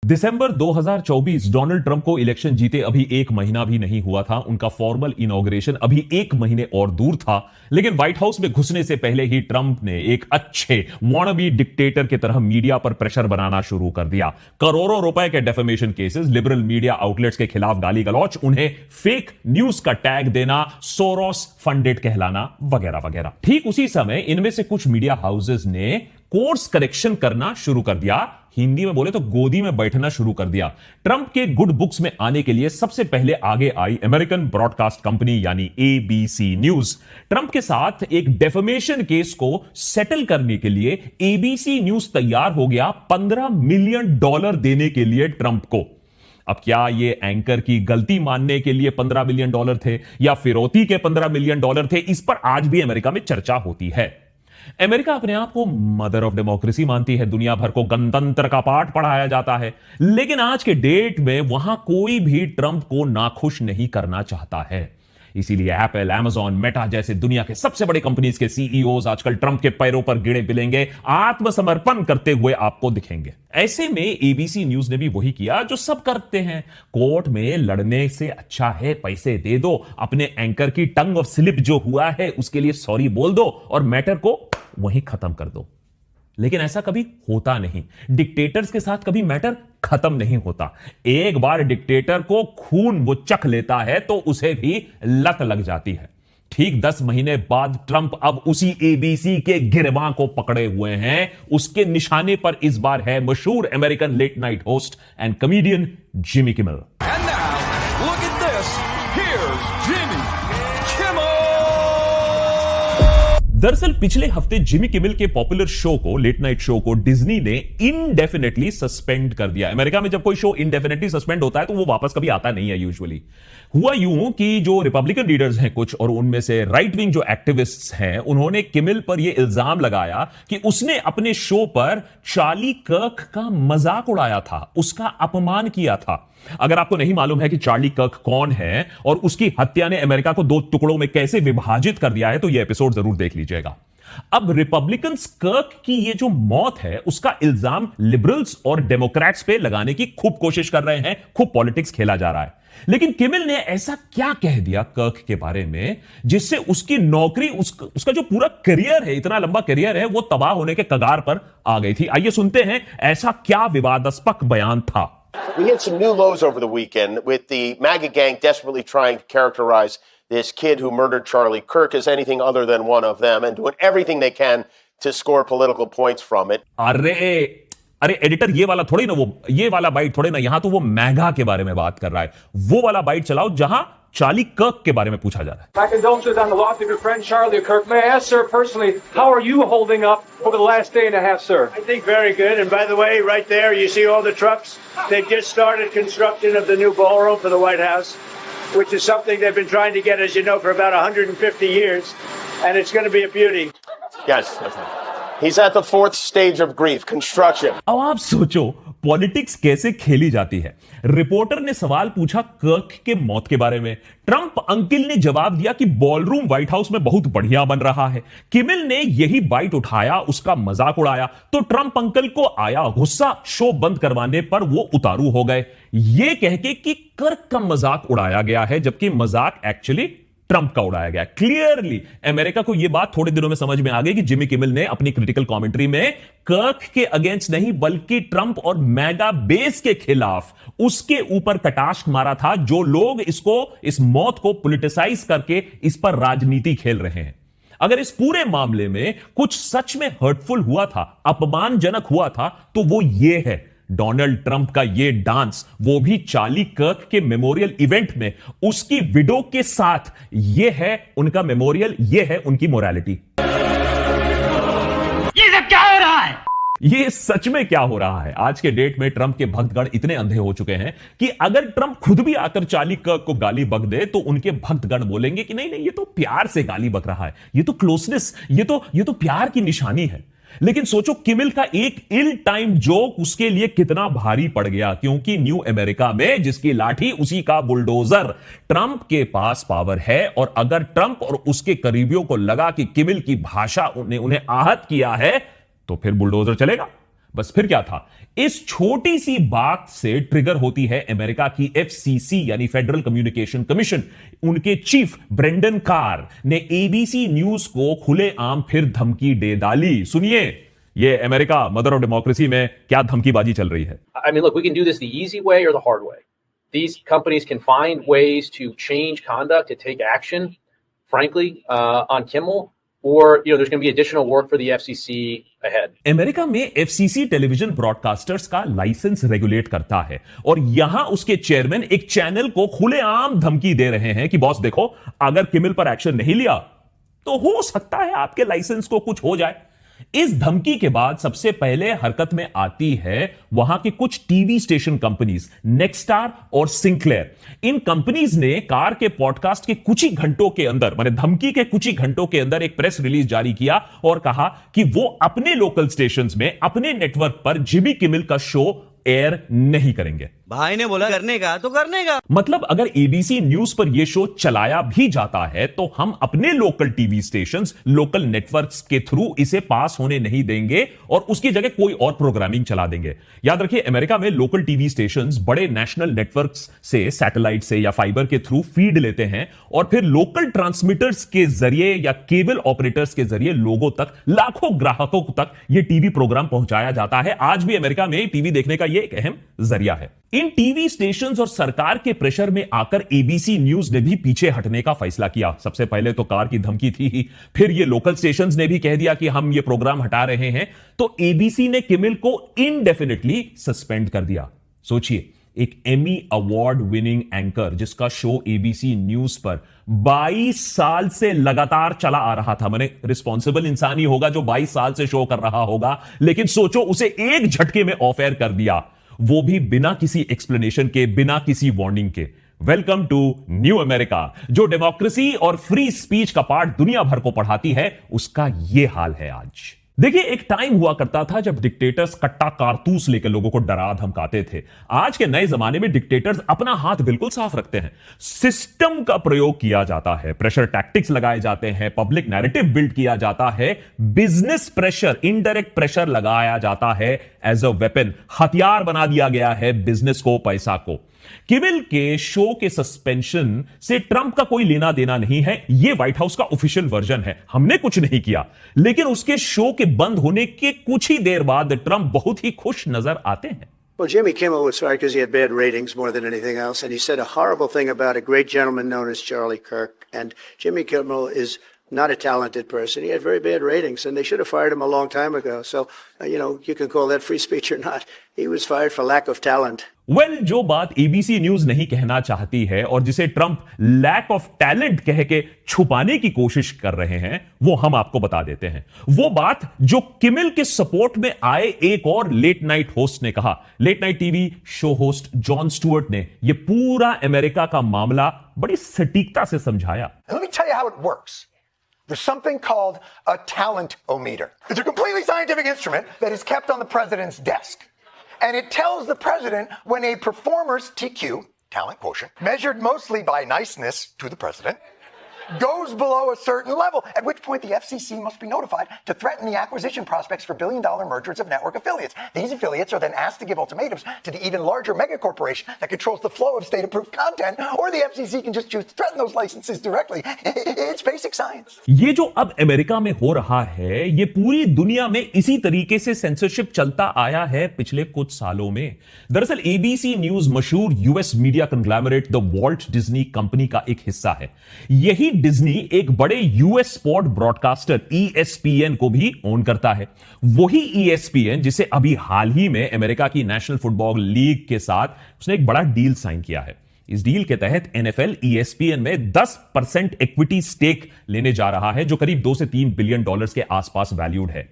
दिसंबर 2024 Donald Trump को election जीते अभी एक महीना भी नहीं हुआ था। उनका फॉर्मल इनॉग्रेशन अभी एक महीने और दूर था, लेकिन व्हाइट हाउस में घुसने से पहले ही ट्रंप ने एक अच्छे वॉनबी डिक्टेटर की तरह मीडिया पर प्रेशर बनाना शुरू कर दिया। करोड़ों रुपए के defamation cases, liberal media outlets के खिलाफ गाली गलौच, उन्हें फेक न्यूज का टैग देना, सोरोस फंडेड कहलाना, वगैरह वगैरह। ठीक उसी समय इनमें से कुछ मीडिया हाउसेस ने कोर्स करेक्शन करना शुरू कर दिया, हिंदी में बोले तो गोदी में बैठना शुरू कर दिया। ट्रंप के गुड बुक्स में आने के लिए सबसे पहले आगे आई अमेरिकन ब्रॉडकास्ट कंपनी यानी एबीसी न्यूज। ट्रंप के साथ एक डेफेमेशन केस को सेटल करने के लिए एबीसी न्यूज तैयार हो गया $15 मिलियन देने के लिए ट्रंप को। अब क्या ये एंकर की गलती मानने के लिए $15 मिलियन थे या फिरौती के $15 मिलियन थे, इस पर आज भी अमेरिका में चर्चा होती है। अमेरिका अपने आप को मदर ऑफ डेमोक्रेसी मानती है, दुनिया भर को गणतंत्र का पाठ पढ़ाया जाता है, लेकिन आज के डेट में वहां कोई भी ट्रंप को नाखुश नहीं करना चाहता है। इसीलिए एप्पल, अमेज़न, मेटा जैसे दुनिया के सबसे बड़े कंपनीज के सीईओज आजकल ट्रंप के पैरों पर गिरे मिलेंगे, आत्मसमर्पण करते हुए आपको दिखेंगे। ऐसे में एबीसी न्यूज ने भी वही किया जो सब करते हैं। कोर्ट में लड़ने से अच्छा है पैसे दे दो, अपने एंकर की टंग ऑफ स्लिप जो हुआ है उसके लिए सॉरी बोल दो और मैटर को वहीं खत्म कर दो। लेकिन ऐसा कभी होता नहीं। डिक्टेटर्स के साथ कभी मैटर खत्म नहीं होता। एक बार डिक्टेटर को खून वो चख लेता है तो उसे भी लत लग जाती है। ठीक 10 महीने बाद ट्रंप अब उसी एबीसी के गिरबां को पकड़े हुए हैं। उसके निशाने पर इस बार है मशहूर American late night host and comedian Jimmy Kimmel. दरअसल पिछले हफ्ते जिमी किमेल के पॉपुलर शो को, लेट नाइट शो को, डिज्नी ने इनडेफिनेटली सस्पेंड कर दिया। अमेरिका में जब कोई शो इनडेफिनेटली सस्पेंड होता है तो वो वापस कभी आता नहीं है यूजुअली। हुआ यूं कि जो रिपब्लिकन लीडर्स हैं कुछ, और उनमें से राइट विंग जो एक्टिविस्ट्स हैं, उन्होंने किमेल पर यह इल्जाम लगाया कि उसने अपने शो पर चार्ली कर्क का मजाक उड़ाया था, उसका अपमान किया था। अगर आपको नहीं मालूम है कि चार्ली कर्क कौन है और उसकी हत्या ने अमेरिका को 2 टुकड़ों में कैसे विभाजित कर दिया है, तो यह एपिसोड जरूर देख लीजिएगा। अब रिपब्लिकन्स कर्क की ये जो मौत है उसका इल्जाम लिबरल्स और डेमोक्रेट्स पे लगाने की खूब कोशिश कर रहे हैं, खूब पॉलिटिक्स खेला जा रहा है। लेकिन किमेल ने ऐसा क्या कह दिया कर्क के बारे में जिससे उसकी नौकरी, उसका जो पूरा करियर है, इतना लंबा करियर है, वो तबाह होने के कगार पर आ गई थी। आइए सुनते हैं ऐसा क्या विवादास्पद बयान था। We hit some new lows over the weekend with the MAGA gang desperately trying to characterize this kid who murdered Charlie Kirk as anything other than one of them and doing everything they can to score political points from it. अरे editor, ये वाला थोड़ी ना, ये वाला bite थोड़े ना, यहां तो वो मैगा के बारे में बात कर रहा है। वो वाला बाइट चलाओ जहां चार्ली कर्क के बारे में पूछा जा रहा है। My condolences on the loss of your friend Charlie Kirk. May I ask, sir, personally, how are you holding up over the last day and a half, sir? I think very good. And by the way, right there, you see all the trucks. They've just started construction of the new ballroom for the White House, which is something they've been trying to get, as you know, for about 150 years. And it's going to be a beauty. Yes, that's right. He's at the 4th stage of grief, construction. अब आप सोचो politics कैसे खेली जाती है। Reporter ने सवाल पूछा कर्क के मौत के बारे में, ट्रंप अंकिल ने जवाब दिया कि बॉलरूम व्हाइट हाउस में बहुत बढ़िया बन रहा है। किमेल ने यही बाइट उठाया, उसका मजाक उड़ाया, तो ट्रंप अंकल को आया गुस्सा। शो बंद करवाने पर वो उतारू हो गए, ये कह के कि कर्क का मजाक उड़ाया गया है, जबकि मजाक एक्चुअली ट्रंप का उड़ाया गया। क्लियरली अमेरिका को यह बात थोड़े दिनों में समझ में आ गई कि जिमी किमेल ने अपनी क्रिटिकल कमेंट्री में कर्क के अगेंस्ट नहीं बल्कि ट्रंप और मैगा बेस के खिलाफ उसके ऊपर कटाक्ष मारा था, जो लोग इस मौत को पॉलिटिसाइज करके इस पर राजनीति खेल रहे हैं। अगर इस पूरे मामले में कुछ सच में हर्टफुल हुआ था, अपमानजनक हुआ था, तो वो ये है डोनाल्ड ट्रंप का ये डांस, वो भी चार्ली कर्क के मेमोरियल इवेंट में उसकी विडो के साथ। ये है उनका मेमोरियल, ये है उनकी मोरालिटी। ये सब क्या हो रहा है? ये सच में क्या हो रहा है? आज के डेट में ट्रंप के भक्तगण इतने अंधे हो चुके हैं कि अगर ट्रंप खुद भी आकर चार्ली कर्क को गाली बक दे तो उनके भक्तगण बोलेंगे कि नहीं नहीं, ये तो प्यार से गाली बक रहा है, ये तो क्लोजनेस, ये तो प्यार की निशानी है। लेकिन सोचो किमेल का एक इल टाइम जोक उसके लिए कितना भारी पड़ गया, क्योंकि न्यू अमेरिका में जिसकी लाठी उसी का बुलडोजर। ट्रंप के पास पावर है, और अगर ट्रंप और उसके करीबियों को लगा कि किमेल की भाषा ने उन्हें आहत किया है तो फिर बुलडोजर चलेगा। बस फिर क्या था, इस छोटी सी बात से ट्रिगर होती है अमेरिका की FCC यानी फेडरल कम्युनिकेशन कमीशन। उनके चीफ ब्रेंडन कार ने ABC न्यूज को खुलेआम फिर धमकी दे डाली। सुनिए, ये अमेरिका मदर ऑफ डेमोक्रेसी में क्या धमकीबाजी चल रही है। I mean, look, we can do this the easy way or the hard way. These companies can find ways to change conduct, to take action, frankly, on Kimmel, or, there's going to be additional work for the FCC ahead. America में FCC television broadcasters का licence regulate करता है और यहां उसके chairman एक channel को खुलेआम धमकी दे रहे हैं कि बॉस देखो, अगर किमिल पर एक्शन नहीं लिया तो हो सकता है आपके लाइसेंस को कुछ हो जाए। इस धमकी के बाद सबसे पहले हरकत में आती है वहां की कुछ टीवी स्टेशन कंपनीज नेक्स्टार और सिंक्लेयर। इन कंपनीज ने कार के पॉडकास्ट के कुछ ही घंटों के अंदर, माने धमकी के कुछ ही घंटों के अंदर एक प्रेस रिलीज जारी किया और कहा कि वो अपने लोकल स्टेशंस में, अपने नेटवर्क पर जिमी किमिल का शो एयर नहीं करेंगे। भाई ने बोला करने का तो करने का। मतलब अगर ABC न्यूज पर यह शो चलाया भी जाता है तो हम अपने local TV stations, local networks के थ्रू इसे पास होने नहीं देंगे और उसकी जगह कोई और प्रोग्रामिंग चला देंगे। याद रखिए, अमेरिका में लोकल टीवी स्टेशंस बड़े नेशनल नेटवर्क्स से, सैटेलाइट से या फाइबर के थ्रू फीड लेते हैं और फिर लोकल ट्रांसमीटर्स के जरिए या केबल ऑपरेटर्स के जरिए लोगों तक, लाखों ग्राहकों तक यह टीवी प्रोग्राम पहुंचाया जाता है। आज भी अमेरिका में टीवी देखने का यह एक अहम जरिया है। इन टीवी स्टेशंस और सरकार के प्रेशर में आकर ABC न्यूज ने भी पीछे हटने का फैसला किया। सबसे पहले तो कार की धमकी थी ही, फिर ये लोकल स्टेशंस ने भी कह दिया कि हम ये प्रोग्राम हटा रहे हैं, तो ABC ने किमिल को इनडेफिनेटली सस्पेंड कर दिया। सोचिए, एक एमी अवार्ड विनिंग एंकर जिसका शो ABC न्यूज पर 22 साल से लगातार चला आ रहा था, माने रिस्पॉन्सिबल इंसान ही होगा जो 22 साल से शो कर रहा होगा, लेकिन सोचो उसे एक झटके में ऑफ एयर कर दिया, वो भी बिना किसी एक्सप्लेनेशन के, बिना किसी वार्निंग के। वेलकम टू न्यू अमेरिका, जो डेमोक्रेसी और फ्री स्पीच का पाठ दुनिया भर को पढ़ाती है, उसका यह हाल है आज। देखिए, एक टाइम हुआ करता था जब डिक्टेटर्स कट्टा कारतूस लेकर लोगों को डरा धमकाते थे। आज के नए जमाने में डिक्टेटर्स अपना हाथ बिल्कुल साफ रखते हैं। सिस्टम का प्रयोग किया जाता है, प्रेशर टैक्टिक्स लगाए जाते हैं, पब्लिक नैरेटिव बिल्ड किया जाता है, बिजनेस प्रेशर, इनडायरेक्ट प्रेशर लगाया जाता है एज अ वेपन। हथियार बना दिया गया है बिजनेस को, पैसा को। किमिल के शो के सस्पेंशन से ट्रंप का कोई लेना देना नहीं है, यह व्हाइट हाउस का ऑफिशियल वर्जन है। हमने कुछ नहीं किया, लेकिन उसके शो के बंद होने के कुछ ही देर बाद ट्रंप बहुत ही खुश नजर आते हैं। Well, Jimmy Kimmel was fired because he had bad ratings more than anything else, and he said a horrible thing about a great gentleman known as Charlie Kirk. And Jimmy Kimmel is not a talented person. He had very bad ratings, and they should have fired him a long time ago. So, you can call that free speech or not. He was fired for lack of talent. जो बात ABC news नहीं कहना चाहती है और जिसे Trump lack of talent कह के छुपाने की कोशिश कर रहे हैं, वो हम आपको बता देते हैं। वो बात जो किमिल के सपोर्ट में आए एक और लेट नाइट होस्ट ने कहा। Late night TV show host Jon Stewart ने यह पूरा अमेरिका का मामला बड़ी सटीकता से समझाया। Let me tell you how it works. There's something called a talent-o-meter. It's a completely scientific instrument that is kept on the president's desk. And it tells the president when a performer's TQ, talent quotient, measured mostly by niceness to the president, goes below a certain level, at which point the FCC must be notified to threaten the acquisition prospects for billion-dollar mergers of network affiliates. These affiliates are then asked to give ultimatums to the even larger mega corporation that controls the flow of state-approved content, or the FCC can just choose to threaten those licenses directly. It's basic science. ये जो अब America में हो रहा है, ये पूरी दुनिया में इसी तरीके से सेंसरशिप चलता आया है पिछले कुछ सालों में। दरअसल ABC न्यूज मशहूर US media conglomerate the Walt Disney company का एक हिस्सा है। यही डिज्नी एक बड़े US स्पोर्ट ब्रॉडकास्टर ESPN को भी ओन करता है। वही ESPN जिसे अभी हाल ही में अमेरिका की नेशनल फुटबॉल लीग के साथ उसने एक बड़ा डील साइन किया है। इस डील के तहत NFL ESPN में 10% इक्विटी स्टेक लेने जा रहा है, जो करीब 2 से 3 बिलियन डॉलर्स के आसपास वैल्यूड है।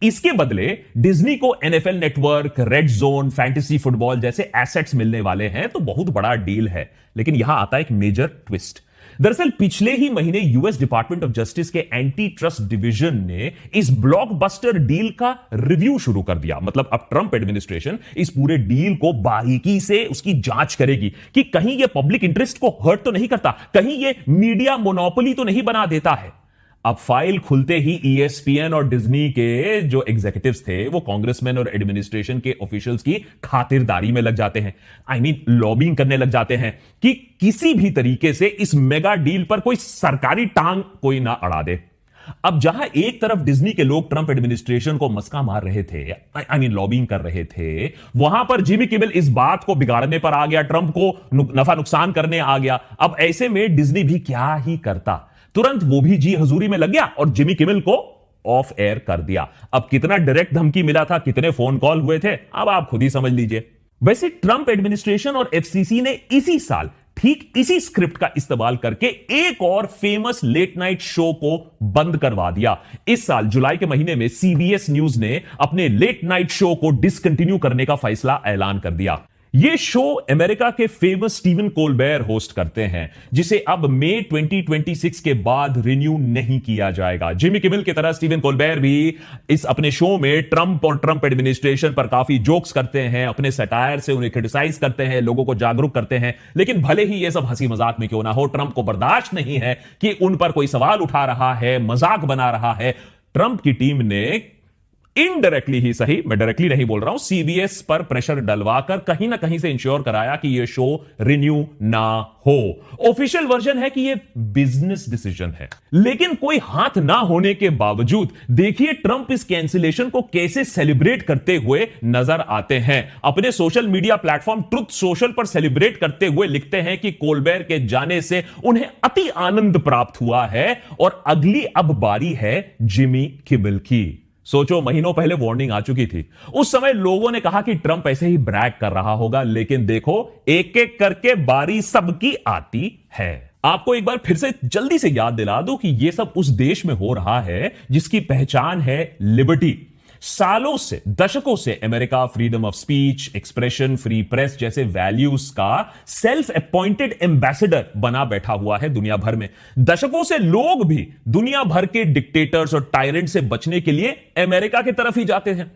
इसके बदले डिज्नी को NFL network, red zone, fantasy football जैसे एसेट्स मिलने वाले हैं, तो बहुत बड़ा डील है। लेकिन यहां आता है एक मेजर ट्विस्ट। दरअसल पिछले ही महीने US डिपार्टमेंट ऑफ जस्टिस के एंटी ट्रस्ट डिवीजन ने इस ब्लॉकबस्टर डील का रिव्यू शुरू कर दिया। मतलब अब ट्रंप एडमिनिस्ट्रेशन इस पूरे डील को बारीकी से उसकी जांच करेगी कि कहीं यह पब्लिक इंटरेस्ट को हर्ट तो नहीं करता, कहीं यह मीडिया मोनोपोली तो नहीं बना देता है। अब फाइल खुलते ही ESPN और डिज्नी के जो एग्जीक्यूटिव्स थे वो कांग्रेसमैन और एडमिनिस्ट्रेशन के ऑफिशियल्स की खातिरदारी में लग जाते हैं, लॉबिंग करने लग जाते हैं कि किसी भी तरीके से इस मेगा डील पर कोई सरकारी टांग कोई ना अड़ा दे। अब जहां एक तरफ डिज्नी के लोग ट्रंप एडमिनिस्ट्रेशन को मस्का मार रहे थे, लॉबिंग कर रहे थे, वहां पर जिमी किमेल इस बात को बिगाड़ने पर आ गया, ट्रंप को नफा नुकसान करने आ गया। अब ऐसे में डिज्नी भी क्या ही करता, तुरंत वो भी जी हजूरी में लग गया और जिमी किमेल को ऑफ एयर कर दिया। अब कितना डायरेक्ट धमकी मिला था, कितने फोन कॉल हुए थे, अब आप खुद ही समझ लीजिए। वैसे ट्रंप एडमिनिस्ट्रेशन और FCC ने इसी साल ठीक इसी स्क्रिप्ट का इस्तेमाल करके एक और फेमस लेट नाइट शो को बंद करवा दिया। इस साल जुलाई के महीने में CBS न्यूज ने अपने लेट नाइट शो को डिसकंटिन्यू करने का फैसला ऐलान कर दिया। यह शो अमेरिका के फेमस स्टीवन कोलबेर होस्ट करते हैं, जिसे अब मई 2026 के बाद रिन्यू नहीं किया जाएगा। जिमी किमेल की तरह स्टीवन कोलबेर भी इस अपने शो में ट्रंप और ट्रंप एडमिनिस्ट्रेशन पर काफी जोक्स करते हैं, अपने सटायर से उन्हें क्रिटिसाइज करते हैं, लोगों को जागरूक करते हैं। लेकिन भले ही यह सब हंसी मजाक में क्यों ना हो, ट्रंप को बर्दाश्त नहीं है कि उन पर कोई सवाल उठा रहा है, मजाक बना रहा है। ट्रंप की टीम ने इनडायरेक्टली ही सही, मैं डायरेक्टली नहीं बोल रहा हूं, CBS पर प्रेशर डलवाकर कहीं ना कहीं से इंश्योर कराया कि यह शो रिन्यू ना हो। ऑफिशियल वर्जन है कि यह बिजनेस डिसीजन है, लेकिन कोई हाथ ना होने के बावजूद देखिए ट्रंप इस कैंसिलेशन को कैसे सेलिब्रेट करते हुए नजर आते हैं। अपने social media platform truth social पर सेलिब्रेट करते हुए लिखते हैं कि कोलबेर के जाने से उन्हें अति आनंद प्राप्त हुआ है और अगली अब बारी है जिमी किमेल की। सोचो, महीनों पहले वार्निंग आ चुकी थी, उस समय लोगों ने कहा कि ट्रंप ऐसे ही ब्रैग कर रहा होगा, लेकिन देखो एक एक करके बारी सबकी आती है। आपको एक बार फिर से जल्दी से याद दिला दूं कि यह सब उस देश में हो रहा है जिसकी पहचान है लिबर्टी। सालों से, दशकों से America freedom of speech, expression, free press जैसे वैल्यूज का सेल्फ अपॉइंटेड एम्बेसडर बना बैठा हुआ है दुनिया भर में। दशकों से लोग भी दुनिया भर के डिक्टेटर्स और टायरेंट से बचने के लिए अमेरिका की तरफ ही जाते हैं।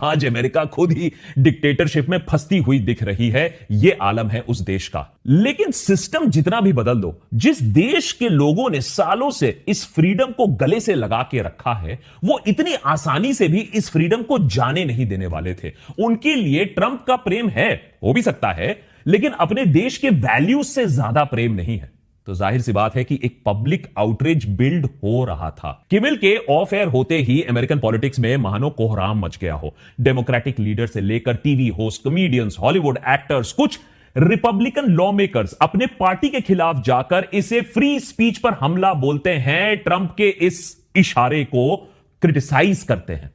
आज अमेरिका खुद ही डिक्टेटरशिप में फंसती हुई दिख रही है, यह आलम है उस देश का। लेकिन सिस्टम जितना भी बदल दो, जिस देश के लोगों ने सालों से इस फ्रीडम को गले से लगा के रखा है, वो इतनी आसानी से भी इस फ्रीडम को जाने नहीं देने वाले थे। उनके लिए ट्रंप का प्रेम है, हो भी सकता है, लेकिन अपने देश के वैल्यूज से ज्यादा प्रेम नहीं है। तो जाहिर सी बात है कि एक पब्लिक आउटरीच बिल्ड हो रहा था। किमेल के ऑफ एयर होते ही अमेरिकन पॉलिटिक्स में मानो कोहराम मच गया हो। डेमोक्रेटिक लीडर से लेकर TV host, comedians, Hollywood actors, कुछ रिपब्लिकन लॉ मेकर्स अपने पार्टी के खिलाफ जाकर इसे फ्री स्पीच पर हमला बोलते हैं, ट्रंप के इस इशारे को क्रिटिसाइज करते हैं।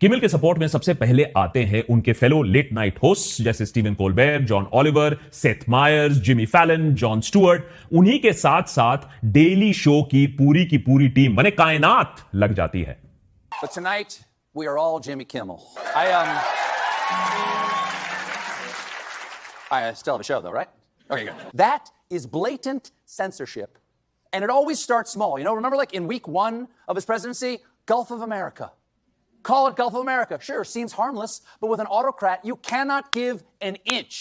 किमेल के सपोर्ट में सबसे पहले आते हैं उनके फेलो लेट नाइट होस्ट जैसे Stephen Colbert, John Oliver, Seth Meyers, Jimmy Fallon, Jon Stewart. उन्हीं के साथ साथ डेली शो की पूरी टीम बने कायनात लग जाती है। But tonight we are all Jimmy Kimmel. I still have a show though, right? Okay, good. That is blatant censorship, and it always starts small. You know, remember like in week 1 of his presidency, Gulf of America. Call it Gulf of America. Sure, seems harmless, but with an autocrat, you cannot give an inch.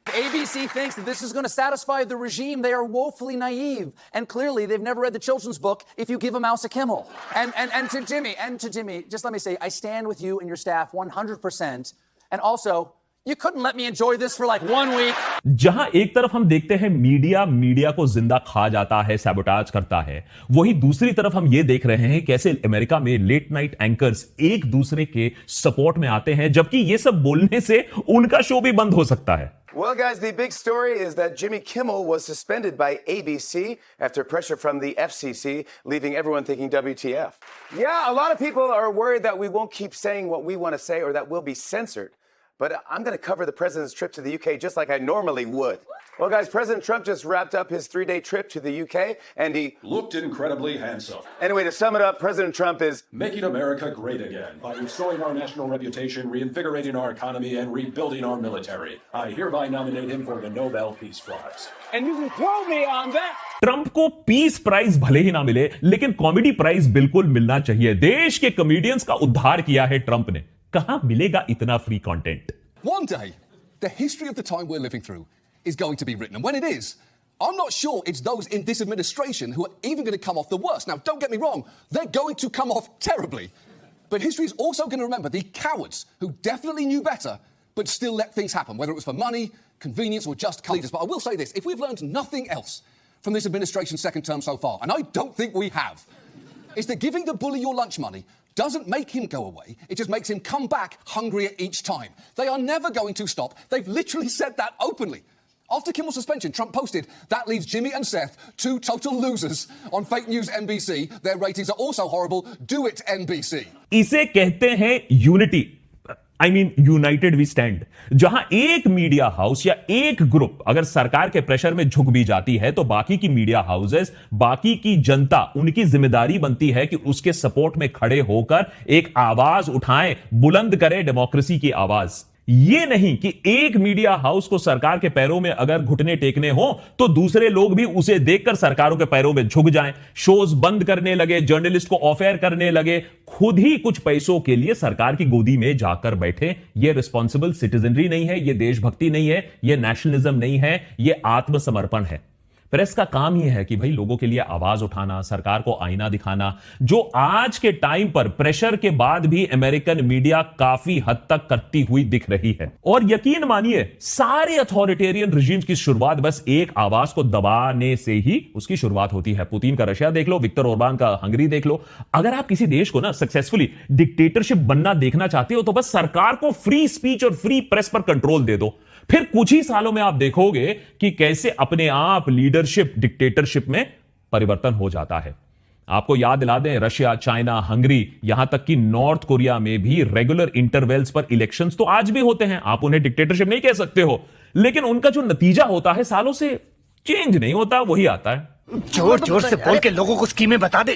ABC thinks that this is going to satisfy the regime. They are woefully naive, and clearly they've never read the children's book. If you give a mouse a Kimmel, and to Jimmy, just let me say, I stand with you and your staff 100%. And also, you couldn't let me enjoy this for like 1 week. जहां एक तरफ हम देखते हैं media को जिंदा खा जाता है, सैबोटाज करता है, वहीं दूसरी तरफ हम ये देख रहे हैं कैसे अमेरिका में लेट नाइट एंकर्स एक दूसरे के सपोर्ट में आते हैं, जबकि ये सब बोलने से उनका शो भी बंद हो सकता है। Well, guys, the big story is that Jimmy Kimmel was suspended by ABC after pressure from the FCC, leaving everyone thinking WTF. Yeah, a lot of people are worried that we won't keep saying what we want to say or that we'll be censored. But I'm going to cover the president's trip to the UK just like I normally would. Well, guys, President Trump just wrapped up his 3-day trip to the UK, and he looked incredibly handsome. Anyway, to sum it up, President Trump is making America great again by restoring our national reputation, reinvigorating our economy, and rebuilding our military. I hereby nominate him for the Nobel Peace Prize. And you can quote me on that. Trump को peace prize भले ही ना मिले, लेकिन comedy prize बिल्कुल मिलना चाहिए। देश के कॉमेडियंस का उद्धार किया है ट्रंप ने। कहां मिलेगा इतना free content? One day, the history of the time we're living through is going to be written. And when it is, I'm not sure it's those in this administration who are even going to come off the worst. Now, don't get me wrong, they're going to come off terribly. But history is also going to remember the cowards who definitely knew better, but still let things happen, whether it was for money, convenience, or just leaders. But I will say this, if we've learned nothing else from this administration's second term so far, and I don't think we have, is that giving the bully your lunch money doesn't make him go away. It just makes him come back hungrier each time. They are never going to stop. They've literally said that openly. After Kimmel's suspension, Trump posted, that leaves Jimmy and Seth, two total losers, on fake news NBC. Their ratings are also horrible. Do it, NBC. इसे कहते हैं unity, I mean united we stand. जहां एक media house या एक group अगर सरकार के प्रेशर में झुक भी जाती है तो बाकी की मीडिया हाउसेस, बाकी की जनता, उनकी जिम्मेदारी बनती है कि उसके सपोर्ट में खड़े होकर एक आवाज उठाएं, बुलंद करें डेमोक्रेसी की आवाज। ये नहीं कि एक मीडिया हाउस को सरकार के पैरों में अगर घुटने टेकने हो तो दूसरे लोग भी उसे देखकर सरकारों के पैरों में झुक जाएं, शोज बंद करने लगे, जर्नलिस्ट को ऑफ एयर करने लगे, खुद ही कुछ पैसों के लिए सरकार की गोदी में जाकर बैठे। यह रिस्पॉन्सिबल सिटीजनरी नहीं है, यह देशभक्ति नहीं है, यह नेशनलिज्म नहीं है, यह आत्मसमर्पण है। प्रेस का काम ही है कि भाई लोगों के लिए आवाज उठाना, सरकार को आईना दिखाना, जो आज के टाइम पर प्रेशर के बाद भी अमेरिकन मीडिया काफी हद तक करती हुई दिख रही है। और यकीन मानिए, सारे अथॉरिटेरियन रिजीम्स की शुरुआत बस एक आवाज को दबाने से ही उसकी शुरुआत होती है। पुतिन का रशिया देख लो, विक्टर ओरबान का हंगरी देख लो। अगर आप किसी देश को ना सक्सेसफुली डिक्टेटरशिप बनना देखना चाहते हो तो बस सरकार को फ्री स्पीच और फ्री प्रेस पर कंट्रोल दे दो, फिर कुछ ही सालों में आप देखोगे कि कैसे अपने आप लीडरशिप डिक्टेटरशिप में परिवर्तन हो जाता है। आपको याद दिला दें, रशिया, चाइना, हंगरी, यहां तक कि नॉर्थ कोरिया में भी रेगुलर इंटरवल्स पर इलेक्शंस तो आज भी होते हैं। आप उन्हें डिक्टेटरशिप नहीं कह सकते हो, लेकिन उनका जो नतीजा होता है सालों से चेंज नहीं होता, वही आता है। जोर जोर से बोल के लोगों को स्कीमें बता दे।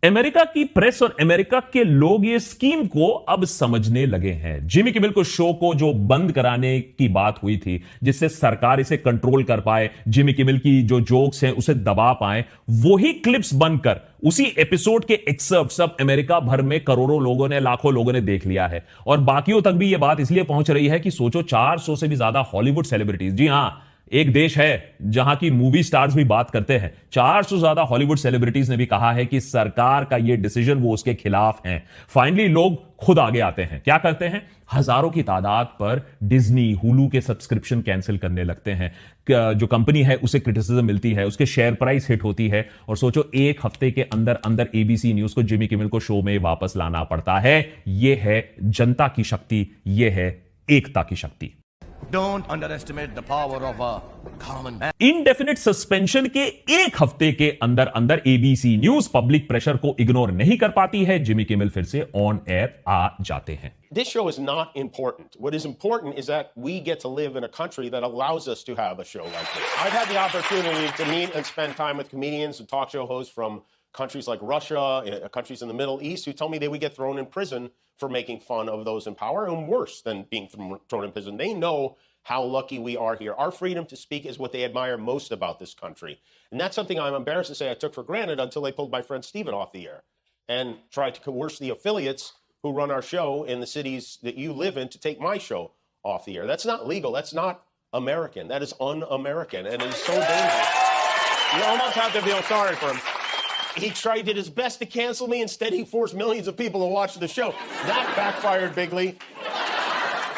अमेरिका की प्रेस और अमेरिका के लोग ये स्कीम को अब समझने लगे हैं। जिमी किमेल को शो को जो बंद कराने की बात हुई थी, जिससे सरकार इसे कंट्रोल कर पाए, जिमी किमेल की जो जोक्स हैं उसे दबा पाए, वही क्लिप्स बनकर उसी एपिसोड के एक्सर्प्ट सब अमेरिका भर में करोड़ों लोगों ने, लाखों लोगों ने देख लिया है। और बाकियों तक भी यह बात इसलिए पहुंच रही है कि सोचो 400 से भी ज्यादा हॉलीवुड सेलिब्रिटीज, जी हां, एक देश है जहां की मूवी स्टार्स भी बात करते हैं, 400 से ज्यादा हॉलीवुड सेलिब्रिटीज ने भी कहा है कि सरकार का यह डिसीजन वो उसके खिलाफ है। फाइनली लोग खुद आगे आते हैं। क्या करते हैं? हजारों की तादाद पर डिज्नी, हुलू के सब्सक्रिप्शन कैंसिल करने लगते हैं। जो कंपनी है उसे क्रिटिसिज्म मिलती है, उसके शेयर प्राइस हिट होती है, और सोचो एक हफ्ते के अंदर अंदर एबीसी न्यूज को जिमी किमेल को शो में वापस लाना पड़ता है। यह है जनता की शक्ति, यह है एकता की शक्ति। Don't underestimate the power of a common man. Indefinite suspension के एक हफ्ते के अंदर अंदर एबीसी न्यूज पब्लिक प्रेशर को इग्नोर नहीं कर पाती है। जिमी किमेल फिर से ऑन एयर आ जाते हैं। This show is not important. What is important is that we get to live in a country that allows us to have a show like this. I've had the opportunity to meet and spend time with comedians and talk show hosts from countries like Russia, countries in the Middle East, who tell me they would get thrown in prison for making fun of those in power, and worse than being thrown in prison. They know how lucky we are here. Our freedom to speak is what they admire most about this country. And that's something I'm embarrassed to say I took for granted until they pulled my friend Steven off the air and tried to coerce the affiliates who run our show in the cities that you live in to take my show off the air. That's not legal. That's not American. That is un-American. And it is so dangerous. You almost have to feel sorry for him. He did his best to cancel me. Instead, he forced millions of people to watch the show. That backfired bigly.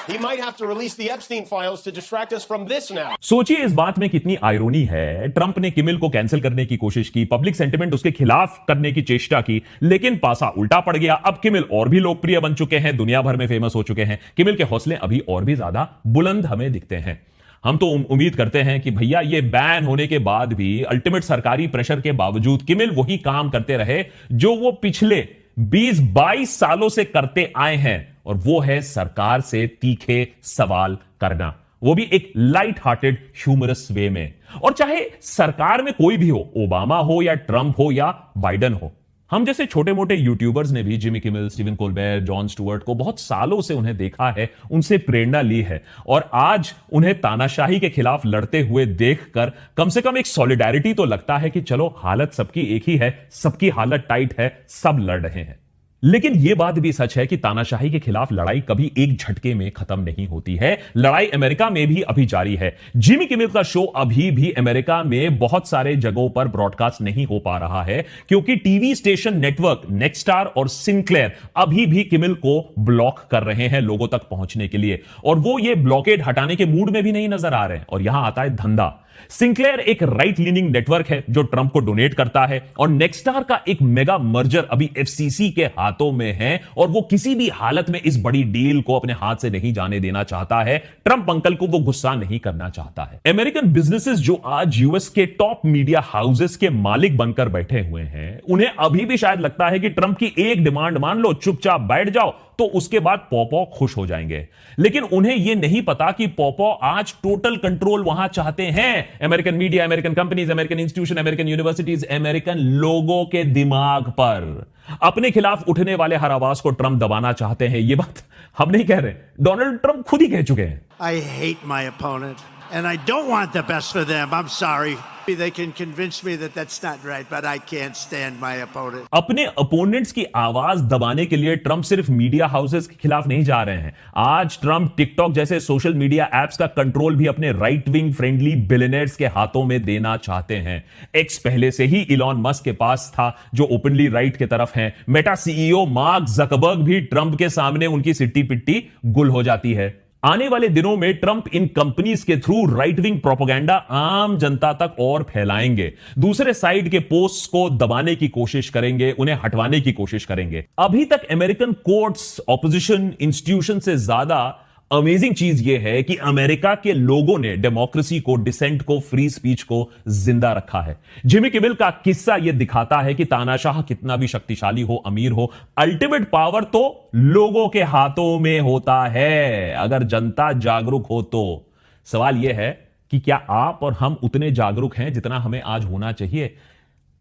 He might have to release the Epstein files to distract us from this now. सोचिए इस बात में कितनी आयरोनी है। Trump ने Kimmel को cancel करने की कोशिश की, पब्लिक सेंटिमेंट उसके खिलाफ करने की चेष्टा की, लेकिन पासा उल्टा पड़ गया। अब किमेल और भी लोकप्रिय बन चुके हैं, दुनिया भर में फेमस हो चुके हैं। किमेल के हौसले अभी और भी ज्यादा बुलंद हमें दिखते हैं। हम तो उम्मीद करते हैं कि भैया ये बैन होने के बाद भी, अल्टीमेट सरकारी प्रेशर के बावजूद, किमेल वही काम करते रहे जो वो पिछले 20-22 सालों से करते आए हैं, और वो है सरकार से तीखे सवाल करना, वो भी एक लाइट हार्टेड ह्यूमरस वे में। और चाहे सरकार में कोई भी हो, ओबामा हो या ट्रंप हो या बाइडन हो, हम जैसे छोटे मोटे यूट्यूबर्स ने भी Jimmy Kimmel, Steven Colbert, John Stuart को बहुत सालों से उन्हें देखा है, उनसे प्रेरणा ली है, और आज उन्हें तानाशाही के खिलाफ लड़ते हुए देखकर कम से कम एक सॉलिडारिटी तो लगता है कि चलो हालत सबकी एक ही है, सबकी हालत टाइट है, सब लड़ रहे हैं। लेकिन यह बात भी सच है कि तानाशाही के खिलाफ लड़ाई कभी एक झटके में खत्म नहीं होती है। लड़ाई अमेरिका में भी अभी जारी है। जिमी किमेल का शो अभी भी अमेरिका में बहुत सारे जगहों पर ब्रॉडकास्ट नहीं हो पा रहा है क्योंकि टीवी स्टेशन नेटवर्क नेक्स्टार और सिंक्लेयर अभी भी किमेल को ब्लॉक कर रहे हैं लोगों तक पहुंचने के लिए, और वो ये ब्लॉकेड हटाने के मूड में भी नहीं नजर आ रहे हैं। और यहां आता है धंधा। सिंक्लेयर एक राइट लीनिंग नेटवर्क है जो ट्रंप को डोनेट करता है, और नेक्स्टार का एक मेगा मर्जर अभी एफसीसी के हाथों में है और वो किसी भी हालत में इस बड़ी डील को अपने हाथ से नहीं जाने देना चाहता है। ट्रंप अंकल को वो गुस्सा नहीं करना चाहता है। अमेरिकन बिजनेसेस जो आज यूएस के टॉप मीडिया हाउसेस के मालिक बनकर बैठे हुए हैं, उन्हें अभी भी शायद लगता है कि ट्रंप की एक डिमांड मान लो, चुपचाप बैठ जाओ, तो उसके बाद पॉपो खुश हो जाएंगे। लेकिन उन्हें यह नहीं पता कि पॉपो आज टोटल कंट्रोल वहां चाहते हैं। American media, American companies, American institution, American universities, American लोगों के दिमाग पर अपने खिलाफ उठने वाले हर आवाज को ट्रंप दबाना चाहते हैं। यह बात हम नहीं कह रहे, डोनाल्ड ट्रंप खुद ही कह चुके हैं। I hate my opponent and I don't want the best for them. I'm sorry. They can convince me that that's not right, but I can't stand my opponent. अपने अपोनेंट्स की आवाज दबाने के लिए ट्रंप सिर्फ मीडिया हाउसेस के खिलाफ नहीं जा रहे हैं। आज ट्रंप टिकटॉक जैसे सोशल मीडिया एप्स का कंट्रोल भी अपने राइट विंग फ्रेंडली बिलियनेयर्स के हाथों में देना चाहते हैं। एक्स पहले से ही इलॉन मस्क के पास था जो ओपनली राइट के तरफ है। मेटा सीईओ मार्क जकरबर्ग भी ट्रंप के सामने उनकी सिट्टी पिट्टी गुल हो जाती है। आने वाले दिनों में ट्रंप इन कंपनीज के थ्रू राइट विंग प्रोपेगेंडा आम जनता तक और फैलाएंगे। दूसरे साइड के पोस्ट्स को दबाने की कोशिश करेंगे, उन्हें हटवाने की कोशिश करेंगे। अभी तक अमेरिकन कोर्ट्स, ऑपोजिशन इंस्टीट्यूशन से ज्यादा अमेजिंग चीज यह है कि अमेरिका के लोगों ने डेमोक्रेसी को, डिसेंट को, फ्री स्पीच को जिंदा रखा है। जिमी किमेल का किस्सा यह दिखाता है कि तानाशाह कितना भी शक्तिशाली हो, अमीर हो, अल्टीमेट पावर तो लोगों के हाथों में होता है, अगर जनता जागरूक हो तो। सवाल यह है कि क्या आप और हम उतने जागरूक हैं जितना हमें आज होना चाहिए?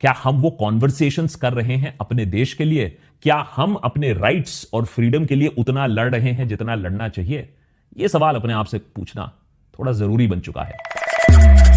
क्या हम वो कॉन्वर्सेशंस कर रहे हैं अपने देश के लिए? क्या हम अपने राइट्स और फ्रीडम के लिए उतना लड़ रहे हैं जितना लड़ना चाहिए? यह सवाल अपने आप से पूछना थोड़ा जरूरी बन चुका है।